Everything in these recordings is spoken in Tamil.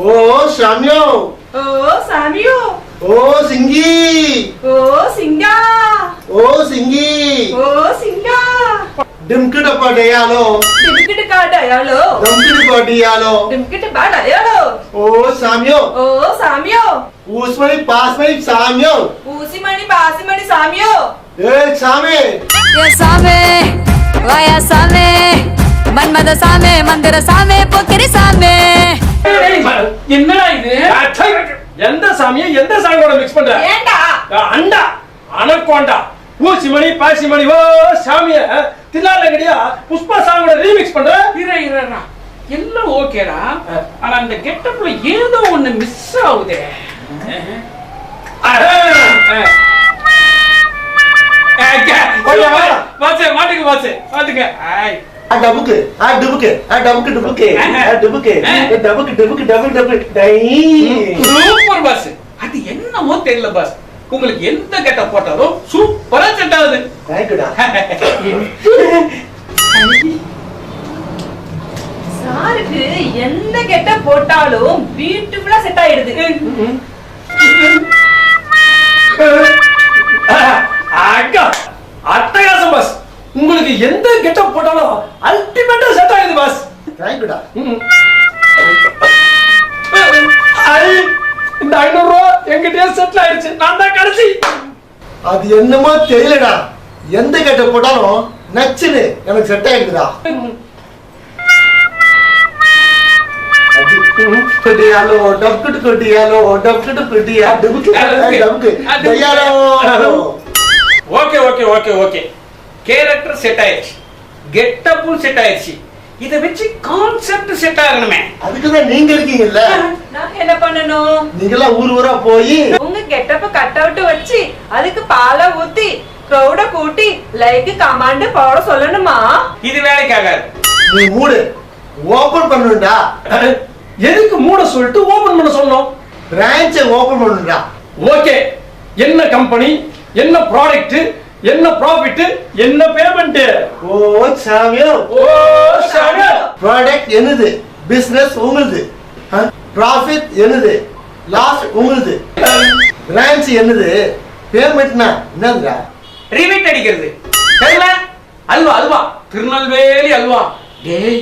ஓ சாமியோ ஓ சாமியோ ஓ சிங்கி ஓ சிங்கா ஓ சிங்கி ஓ சிங்கா டிம்கிட பாடையாலோ டிம்கிட்ட காடையாலோ டிம்கிட பாடையாலோ டிம்கிட்ட பாடையாலோ ஓ சாமியோ ஓ சாமியோ ஊஸ்மணி பாஸ்மணி சாமியோ ஊசிமணி பாசிமணி சாமியோ ஏ சாமி ஏ சாமே வாயா சாமே மன்மத சாமே மந்திர சாமே போக்கிரி சாமே. என்னடா இது? எந்த சாமியை எந்த சாமியோட மிக்ஸ் பண்ற? ஏண்டா அண்டா அனகோண்டா ஊசிமணி பாசிமணி ஓ சாமிய தில்லாலங்கடியா புஷ்பா சாமியோட ரீமிக்ஸ் பண்ற? இரா எல்லாம் ஓகேடா. ஆனா அந்த கெட்டப்ல ஏதோ ஒண்ணு மிஸ் ஆகுதே. மாட்டுக்கு பாத்து பாத்துக்க. டபுக்கு டுபுக்கு டபுக்கு டுபுக்கு டுபுக்கு டபுக்கு டுபுக்கு டபுள் டபுள் டை சூப்பர் பாஸ். அது என்னமோ தெரியல பாஸ், உங்களுக்கு எந்த கெட்டப் போட்டாலும் சூப்பரா செட் ஆகுது. தேங்க்யூடா. சாருக்கு எந்த கெட்ட போட்டாலும் பியூட்டிஃபுல்லா செட் ஆயிடுது. அக்கா அட்டகாசம் பாஸ், உங்களுக்கு எந்த கெட்டப் போட்டாலும் அல்டிமேட்டா செட் ஆகுது பாஸ். தேங்க்யூடா. இந்த 500 ரூபாய் எங்கிட்டே செட்டில் ஆயிடுச்சு. நான் தான் கடைசி. அது என்னமோ தெரியலடா, எந்த கெட்ட போட்டாலும் நச்சுன்னு எனக்கு செட் ஆயிடுதுடா. கொட்டியாலோ டப்குட்டு கொட்டியாலோ டப்குட்டு கொட்டியா டபுக்கு டபுக்கு தையாலோ. Okay okay okay okay, character set ஆயிடுச்சு, கெட்டப்பும் செட் ஆயிடுச்சு. இத வச்சு கான்செப்ட் செட் ஆகணுமே. அதுக்குதான் நீங்க இருக்கீங்கல்ல. நான் என்ன பண்ணணும்? நீங்கெல்லாம் ஊர் ஊரா போய் உங்க கெட்டப்ப கட் அவுட் வச்சு அதுக்கு பாலை ஊத்தி க்ரௌட கூட்டி லைக் கமாண்ட் போட சொல்லணுமா? இது வேலைக்காகாது. நீ மூடு ஓபன் பண்ணுடா. எதுக்கு மூட சொல்லிட்டு ஓபன் பண்ண சொன்னோம்? பிரான்ச்சை ஓபன் பண்ணுடா. ஓகே, என்ன கம்பெனி, என்ன ப்ராடக்ட், என்ன ப்ராஃபிட், என்ன பேமெண்ட்? ஓ சாமியோ ஓ சாமியோ. ப்ராடக்ட் என்னது, பிசினஸ் உங்களுது, ப்ராஃபிட் என்னது, லாஸ் உங்களுது, பிரான்ச் என்னது, பேமெண்ட்னா என்னதுடா? ரிவீட் அடிக்கிறது தெரியல. அல்வா அல்வா, திருநெல்வேலி அல்வா. டேய்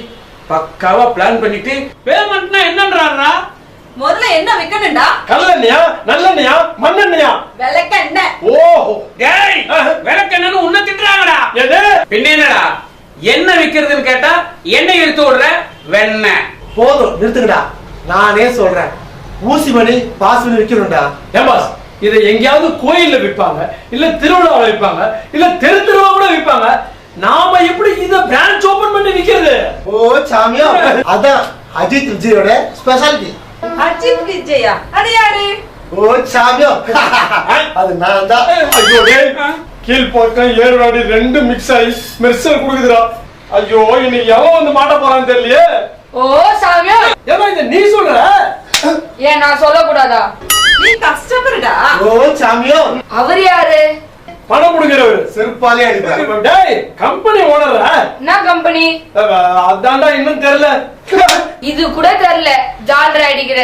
பக்காவா பிளான் பண்ணிட்டு பேமெண்ட்னா என்னன்றாரா? முதல்ல என்ன விக்கணும்டா? கல்லெண்ணெயா, நல்லெண்ணெயா, மண்ணெண்ணெயா? விளக்கெண்ணெய். ஓ டேய் விளக்கெண்ணன்னு உன்ன திட்டுறாங்கடா. எது பின்ன என்னடா என்ன விக்கிறதுன்னு கேட்டா எண்ணெய் எடுத்து விடுற வெண்ணெய். போதும் நிறுத்துங்கடா, நானே சொல்றேன். ஊசி மணி பாஸ்மணி விற்கணும்டா. ஏமாஸ், இதை எங்கேயாவது கோயில்ல விற்பாங்க, இல்ல திருவிழாவில் விற்பாங்க, இல்ல தெரு தெருவா கூட விற்பாங்க. நாம எப்படி இத பிரான்ச் ஓபன் பண்ணி விக்கிறது? ஓ சாமியோ, அதான் அஜித் விஜயோட ஸ்பெஷாலிட்டி. அஜித் விஜயா அது யாரு? ஓ சாமியோ, அது நான் தான். ஐயோ டேய், கீழ் பக்கம் ஏறுவாடி ரெண்டு மிக்ஸ் ஆகி மெர்சல் குடுக்குதுடா. ஐயோ இன்னைக்கு எவன் வந்து மாட்ட போறான்னு தெரியலையே. ஓ சாமியோ, ஏமா இந்த நீ சொல்ற? ஏன் நான் சொல்லக்கூடாதா? நீ கஸ்டமர்டா. ஓ சாமியோ, அவர் யாரு? பணம் கொடுக்கிறவர். செருப்பாலே அடிப்பாரு. டேய் கம்பெனி ஓனரா? என்ன கம்பெனி? அதான்டா இன்னும் தெரியல. இது கூட தெரியல, ஜால்ரா அடிக்கிற.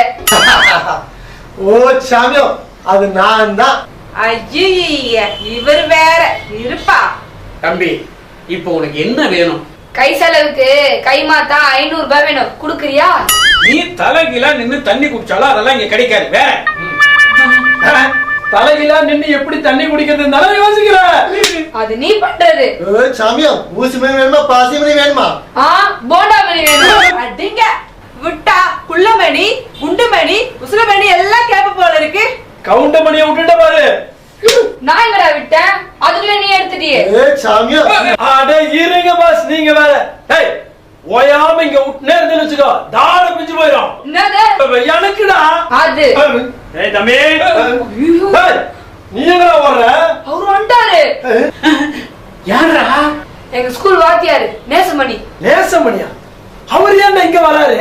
ஓ சாமியோ, அது நான் தான். ஐய இவர் வேற இருப்பா. தம்பி இப்போ உனக்கு என்ன வேணும்? கை செலவுக்கு கை மாத்தா 500 ரூபாய் வேணும், குடுக்குறியா? நீ தலைகீழா நின்னு தண்ணி குடிச்சாலும் அதெல்லாம் இங்க கிடைக்காது. வேற தலைகீழா நின்னு எப்படி தண்ணி குடிக்கிறது யோசிக்கிற? அது நீ பண்றது. ஓ சாமியோ, ஊசி மணி வேணுமா பாசி மணி வேணுமா? போண்டா மணி வேணும். அடிங்க விட்டா குள்ளமணி குண்டுமணி உசுலமணி எல்லாம் கேப்ப போல இருக்கு. கவுண்ட மணியை விட்டுட்ட பாரு. நான் எங்கடா விட்டேன், அதுக்குள்ள நீ எடுத்துட்டியே. ஏ சாமியோ, அட இருங்க பாஸ், நீங்க வேற. டேய் ஓயாம இங்க விட்டுனே இருந்து வச்சுக்கோ, தாட பிஞ்சு போயிடும். என்னது எனக்குடா அது? ஏய் தம்பி, டேய் நீ எங்கடா ஓடுற? அவரு வந்துட்டாரு. யாரா? எங்க ஸ்கூல் வாத்தியாரு நேசமணி. நேசமணியா? அவர் ஏன்டா இங்க வராரு?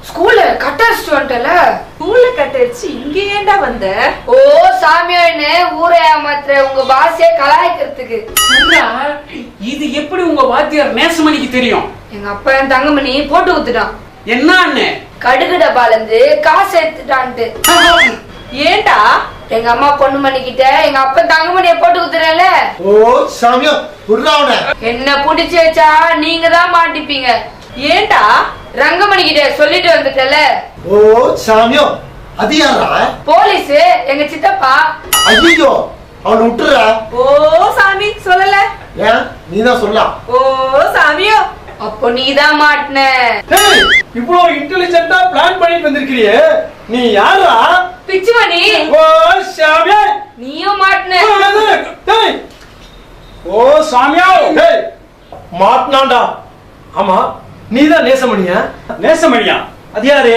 ஸ்கூல்ல கட்டடிச்சிட்டு வந்துட்டல. ஸ்கூல்ல கட்டடிச்சு இங்க ஏண்டா வந்த? ஓ சாமியான்னு ஊரை ஏமாத்துற உங்க பாஸே கலாய்க்கிறதுக்கு. இது எப்படி உங்க வாத்தியார் நேசமணிக்கு தெரியும்? எங்க அப்பா என் தங்கமணி போட்டு குத்துட்டான். என்ன அண்ணே கடுகு டப்பால இருந்து காசு எடுத்துட்டான்ட்டு. ஏன்டா? எங்க அம்மா பொண்ணு மணிக்கிட்ட எங்க அப்பா தங்கமணியை போட்டு குத்துறேன்ல. ஓ சாமியோ புடுறா அவனை. என்ன புடிச்சு வச்சா நீங்க தான் மாட்டிப்பீங்க. ஏன்டா? ரங்கமணி கிட்ட சொல்லிட்டு வந்துட்டல. ஓ சாமியோ அது யாரா? போலீஸ் எங்க சித்தப்பா. ஐயோ அவனை விட்டுறா. ஓ சாமி சொல்லல. ஏன் நீதான் சொல்லலாம். ஓ சாமியோ. அப்போ நீதான் மாட்டின. டேய், இவ்வளவு இன்டெலிஜென்ட்டா பிளான் பண்ணிட்டு வந்திருக்கிறியே, நீ யாரா? பிச்சுமணி ஓ சாமியா. நீயும் மாட்டின. டேய், ஓ சாமியா. டேய், மாட்னாண்டா. ஆமா, நீதான் நேசமணியா? நேசமணியா? அது யாரு?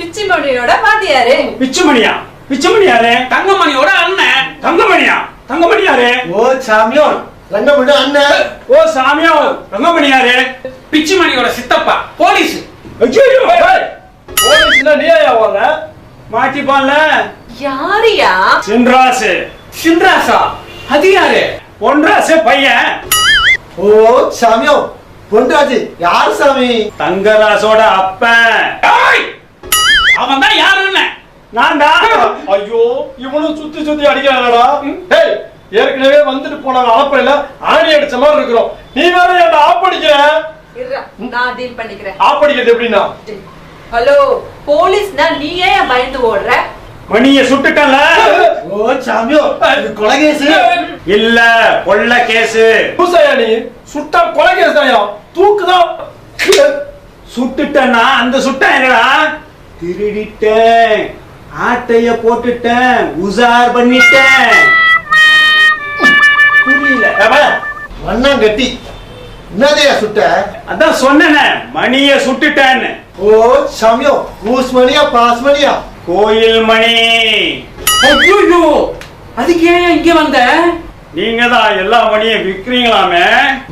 பிச்சிமணியோட பாத்தியாரு. பிச்சுமணியா? பிச்சுமணி யாரு? தங்கமணியோட அண்ணன். தங்கமணியா? தங்கமணி யாரு? ஓ சாமியோ ரங்கமணி அண்ணன். ஓ சாமியா, தங்கமணி யாரு? பிச்சுமணியோட சித்தப்பா போலீஸ். ஐயோ, போலீஸ்னா நீயா வர? மாட்டிப்பான்ல. யாரியா? சின்ராசு. சின்ராசா? அது யாரு? பொன்ராசு பையன். ஓ சாமியோ பொன்ராஜ் யாரு சாமி? தங்கராசோட அப்பன். அவன் தான் யாருன்னு. நான்டா. ஐயோ, இவனும் சுத்தி சுத்தி அடிக்கிறானடா. டேய், ஏற்கனவே வந்துட்டு போனாங்க அளப்பையில ஆணி அடிச்ச மாதிரி இருக்கிறோம். நீ வேற என்ன ஆப் அடிக்கிற? இருடா, நான் டீல் பண்ணிக்கிறேன். ஆப் அடிக்கிறது எப்படின்னா? ஹலோ, போலீஸ்னா நீ ஏன் பயந்து ஓடுற? மணிய சுட்டுட்டல. ஓ சாமியோ இது கொலை கேஸ். இல்ல, கொள்ள கேசு. பூசாயா நீ? சுட்டா கொலை கேஸ் தான்யா. தூக்குதான். சுட்டுட்டேன்னா அந்த சுட்டா என்னடா? திருடிட்டேன், ஆட்டைய போட்டுட்டேன், உசார் பண்ணிட்டேன். புரியல. மண்ணாங்கட்டி என்னதையா சுட்ட? அதான் சொன்னேனே, மணிய சுட்டுட்டேன்னு. ஓ சாமியோ ஊஸ்மணியா பாஸ்மணியா? கோயில் மணி. ஐயோ, அதுக்கு ஏன் இங்க வந்த? நீங்க தான் எல்லா மணியும் விக்கிறீங்களாமே.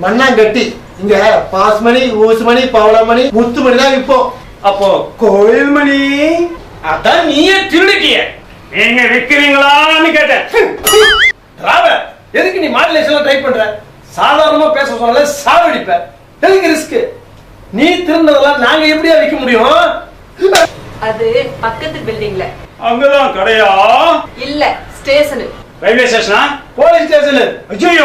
மண்ணாங்கட்டி இங்க பாஸ்மணி ஊஸ்மணி பவளமணி முத்துமணி தான் விற்போம். அப்போ கோயில் மணி அதான் நீயே திருடிட்டிய. நீங்க விக்கிறீங்களான்னு கேட்டேன். ராவ, எதுக்கு நீ மாடுலேஷன்ல ட்ரை பண்ற? சாதாரணமா பேச சொன்னால சாவடிப்ப. எதுக்கு ரிஸ்க்? நீ திருந்ததெல்லாம் நாங்க எப்படியா விற்க முடியும்? அது பக்கத்து பில்டிங்ல. அங்கதான் கடையா? இல்ல, ஸ்டேஷனு. ரயில்வே ஸ்டேஷனா? Police station. ஐயோ.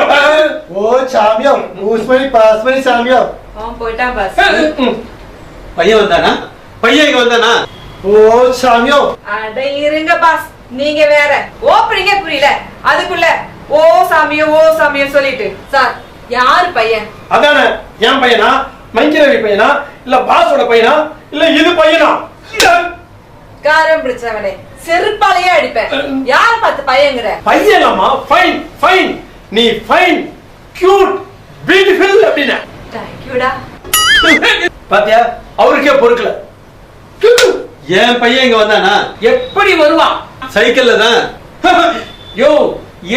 ஓ சாமியோ ஊஸ்மணி பாஸ்மணி சாமியோ. அவன் போயிட்டான் பாஸ். பையன் வந்தானா? பையன் இங்க வந்தானா? ஓ சாமியோ அட இருங்க பாஸ், நீங்க வேற ஓப்பனிங்கே புரியல, அதுக்குள்ள ஓ சாமியோ சொல்லிட்டு. சார், யாரு பையன்? அதானே, என் பையனா, மைக்கிரவி பையனா, இல்ல பாஸோட பையனா, இல்ல இது பையனா? காரம் பிடிச்சவனே, செருப்பாலேயே அடிப்பேன். யார பார்த்து பையங்கிற? பையனாமா? ஃபைன் ஃபைன், நீ ஃபைன், கியூட், பியூட்டிஃபுல் அப்படினா. தேங்க்யூடா. பாத்தியா, அவருக்கே பொறுக்கல. என் பையன் இங்க வந்தானா? எப்படி வருவான்? சைக்கிள்ல தான். யோ,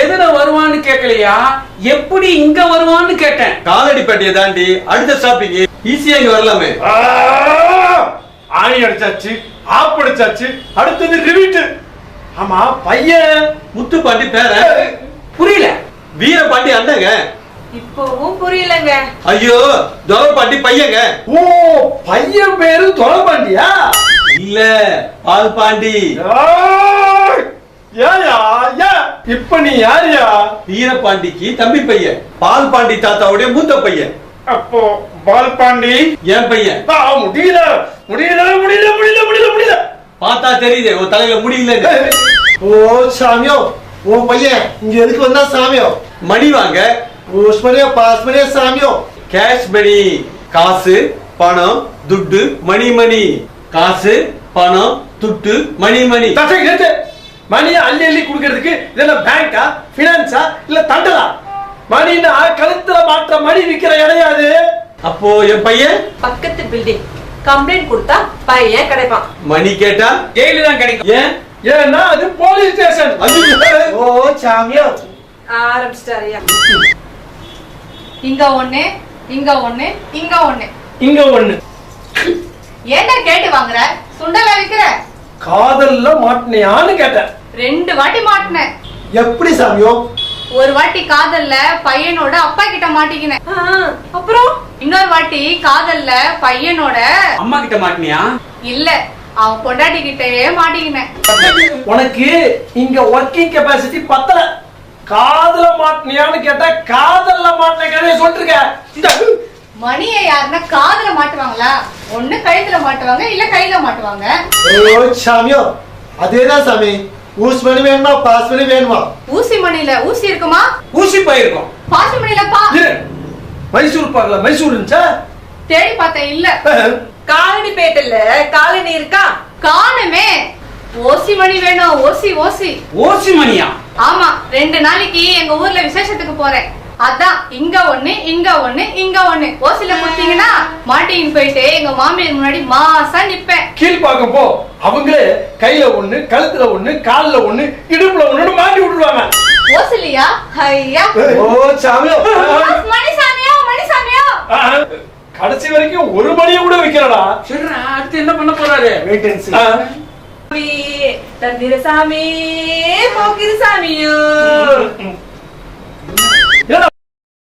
எதுல வருவான்னு கேட்கலையா, எப்படி இங்க வருவான்னு கேட்டேன். காலடி பேட்டையை தாண்டி அடுத்த ஸ்டாப்பிங் ஈஸியா இங்க வரலாமே. ஆணி அடிச்சாச்சு, ஆப் அடிச்சாச்சு, அடுத்தது ரிவீட். ஆமா, பையன் முத்து பாண்டி பேர புரியல. வீர பாண்டி அண்ணங்க. இப்பவும் புரியலங்க. ஐயோ, துரை பாண்டி பையங்க. ஓ, பையன் பேரு துரபாண்டியா? இல்ல, பால் பாண்டி. ஏயா, இப்ப நீ யாரியா? வீரபாண்டிக்கு தம்பி பையன், பால் பாண்டி தாத்தாவுடைய மூத்த பையன். அப்போ பால் பாண்டி என் பையன். முடியல முடியல முடியல முடியல முடியல முடியல. பார்த்தா தெரியுது ஒரு தலையில முடியல. ஓ சாமியோ உன் பையன் இங்க எதுக்கு வந்தா சாமியோ? மணி வாங்க. ஊஸ்மணியா பாஸ்மணியா சாமியோ? கேஷ் மணி, காசு பணம் துட்டு மணி மணி. காசு பணம் துட்டு மணி மணி. மணியை அள்ளி அள்ளி குடுக்கிறதுக்கு இதெல்லாம் பேங்கா, பினான்ஸா, இல்ல தண்டலா? மணினா கழுத்துல மாற்ற மணி விக்கிற இடையாது. அப்போ என் பையன் பக்கத்து பில்டிங். கம்ப்ளைண்ட் கொடுத்தா பையன் கிடைப்பான். மணி கேட்டா ஜெயிலு தான் கிடைக்கும். ஏன்? ஏன்னா அது போலீஸ் ஸ்டேஷன். ஓ சாமியோ ஆரம்பிச்சிட்டாரியா? இங்க ஒண்ணு, இங்க ஒண்ணு, இங்க ஒண்ணு. இங்க ஒண்ணு. ஏன்டா கேட்டு வாங்குற? சுண்டலா விக்கிற? காதல்ல மாட்டினியான்னு கேட்டேன். 2 வாட்டி மாட்டினேன். எப்படி சாமியோ? ஒரு வாட்டி காதல்ல பையனோட அப்பா கிட்ட மாட்டிக்கினேன். அப்புறம் இன்னொரு வாட்டி காதல்ல பையனோட அம்மா கிட்ட மாட்டினியா? இல்ல, அவன் பொண்டாட்டி கிட்டயே மாட்டிக்கினேன். உனக்கு இங்க ஒர்க்கிங் கெபாசிட்டி பத்தல. காதல மாட்டினியான்னு கேட்டா காதல்ல மாட்டின கதையை சொல்லிருக்க. மணியை யாருன்னா காதுல மாட்டுவாங்களா? ஒண்ணு கழுத்துல மாட்டுவாங்க, இல்ல கையில மாட்டுவாங்க. ஓ சாமியோ, அதேதான் சாமி. ஊஸ் மணி வேணுமா பாஸ் மணி வேணுமா? ஊசி மணியில ஊசி இருக்குமா? ஊசி போயிருக்கோம். பாசி மணியில பா. மைசூர் பாக்கல, மைசூர் இருந்துச்சா? தேடி பார்த்தேன், இல்ல. காலனி பேட்டல்ல காலனி இருக்கா? காணுமே. ஓசி மணி வேணும், ஓசி ஓசி. ஓசி மணியா? ஆமா, 2 நாளைக்கு எங்க ஊர்ல விசேஷத்துக்கு போறேன். அதான் இங்க ஒண்ணு, இங்க ஒண்ணு, இங்க ஒண்ணு. ஓசில கொடுத்தீங்கன்னா மாட்டின்னு போயிட்டு எங்க மாமியார் முன்னாடி மாசா நிப்பேன். கீழ்பாக்க போ. அவங்களே கையில ஒண்ணு, கழுத்துல ஒண்ணு, கால்ல ஒண்ணு, இடுப்புல ஒண்ணு மாட்டி விட்டுருவாங்க. ஓசிலியா? ஐயா. ஓ சாமியோ, மணிசாமியோ, மணிசாமியோ. கடைசி வரைக்கும் ஒரு மணியை கூட வைக்கிறடா. சொல்றா, அடுத்து என்ன பண்ண போறாரு? வெயிட்டன்சி. தந்திர சாமி போக்கிரி சாமியோ.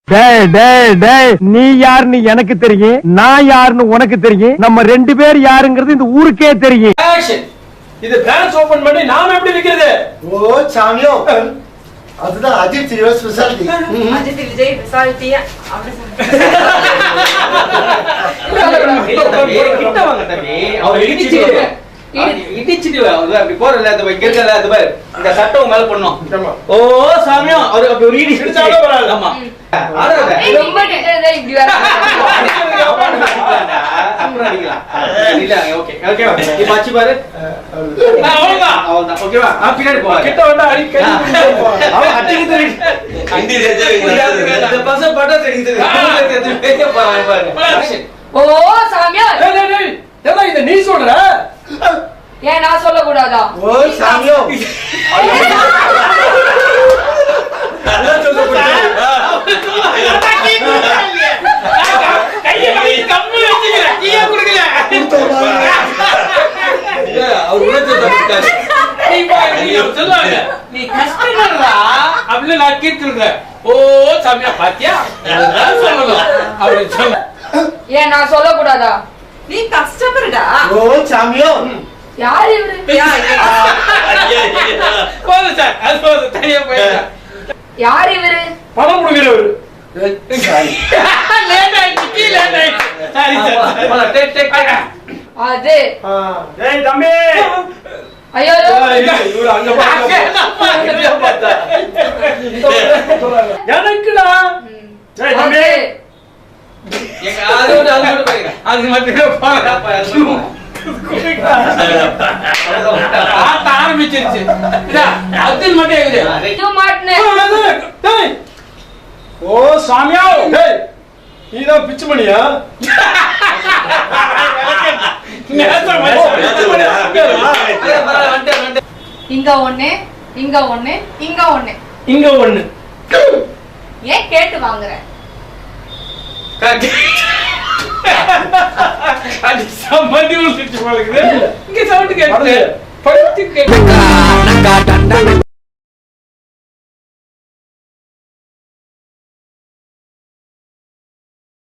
டேய் டேய் டேய், நீ யாருன்னு எனக்கு தெரியும், நான் யாருன்னு உனக்கு தெரியும். நம்ம 2 பேர் யாருங்கிறது இந்த ஊருக்கே தெரியும். ஆக்ஷன். இது பிரான்ச் ஓபன் பண்ணி நாம எப்படி விக்கிறது? ஓ சாமியோ, அதுதான் அஜித் ஹீரோ ஸ்பெஷாலிட்டி. அஜித் விஜய் ஸ்பெஷாலிட்டியா? அப்படி கிட்ட வாங்க தம்பி. அவர் இடிச்சிட்டு அப்படி போறல, அது இங்க இருக்கல, அது பாரு, இந்த சட்டம் மேல பண்ணோம். ஓ சாமியா, அவர் அப்படி ஒரு இடி இடிச்சாலும் வராது. ஆமா. ரொம்ப கிட்டதே இப்படி வர. அப்புறம் அடிக்கலாம். இல்ல, ஓகே ஓகே. இப்ப அச்சு பாரு. அவ்வளவுதான். அவ்வளவுதான். ஓகேவா? பின்னாடி போ. கிட்ட வந்தா அடி கை. அவன் அடிக்கு தெரியும். இந்த பசங்க பட்டா தெரியுது. பாரு. ஓ சாமியா, டேய் டேய் டேய், ஏடா இத நீ சொல்ற? ஏன் நான் சொல்ல கூடாதா? ஓ சாமியோ, அதான் சொல்ல கையை கம்மி வச்சுக்கிறேன். கீழே கொடுக்கல. அவர் உணர்ச்சி தப்பிட்டாரு. நீ கஷ்டப்படுறா அப்படின்னு நான் கேட்டுருக்கேன். ஓ சாமியா பாத்தியா, சொல்லணும் அப்படின்னு சொல்ல. ஏன் நான் சொல்ல கூடாதா? நீ கஷ்டப்படுடா. ஓ சாமியோ, யார் இவரு? போதும் சார், அது போதும், தனியா போயிட்டா. யார் இவரு? பணம் கொடுக்கிறவர். லேட் ஆயிடுச்சு, லேட் ஆயிடுச்சு. சரி சார், டேக் டேக். அது ஏய் தம்பி, ஐயோ இவரு அங்க பாருங்க. எனக்குடா. ஏய் தம்பி, எங்க அது மட்டும் பாருங்க. அது மட்டும் பாருங்க. ஆரம்பிச்சிருச்சு. அது மட்டும் இருக்குது. இது மாட்டனே. டேய். ஓ சாமியா, டேய். நீதான் பிச்சு மணியா? இங்க ஒண்ணு, இங்க ஒண்ணு, இங்க ஒண்ணு. இங்க ஒண்ணு. ஏன் கேட்டு வாங்குற? அது சம்பந்தி உள்ள சுற்றி போகுது. இங்க சவுண்ட் கேட்குது. படுத்து கேட்குது.